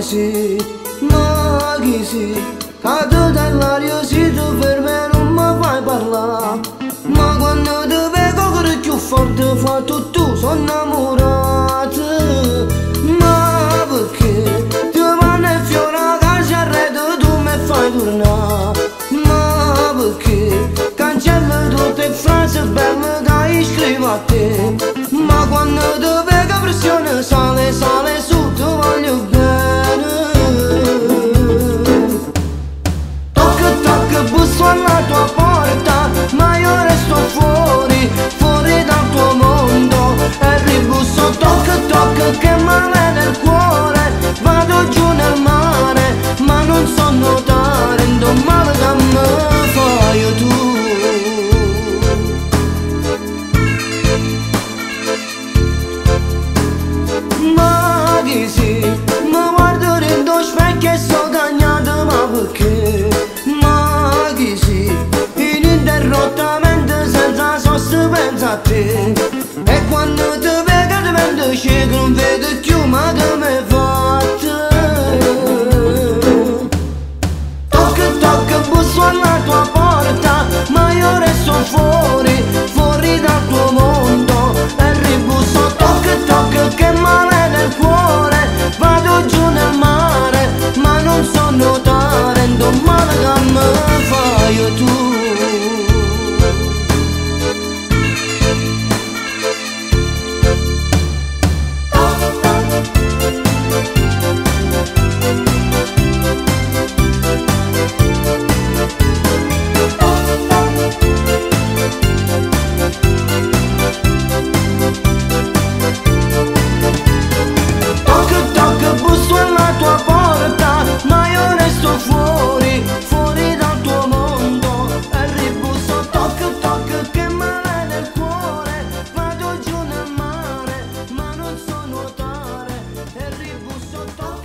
chi si, cado dall'aria si tu fermi e non mi fai parlare. Ma quando ti vedo che più forte fa tutto, sono innamorato. Ma perché ti vanno e fiore a casa arredo tu mi fai tornare? Ma perché cancelli tutte le frasi belle che scrivo a te? Ma quando ti vedo pressione sale, sale su, ti voglio bene. Tocca, tocca, busso alla tua porta, ma io resto fuori, fuori dal tuo mondo. E ribusso, tocca, tocca, che male nel cuore. Vado giù nel mare, ma non so nuotare, ndo male da me fai tu. Ma chi si, mi guardo nello specchio e so cagnato, ma perché? Ma chi si, ininterrottamente senza sosta pensa a te. E quando ti vedo divento cieco, non vedo più, ma che mi hai fatto? Tocca, tocca, busso alla tua porta, ma io resto fuori, fuori dal tuo mondo. E ribusso, tocca, tocca, che male nel cuore. Vado giù nel mare, ma non so nuotare, ndo male che me fai tu. Ma io resto fuori, fuori dal tuo mondo. E ribusso, tocca, tocca, che male nel cuore. Vado giù nel mare, ma non so nuotare. E ribusso, tocca.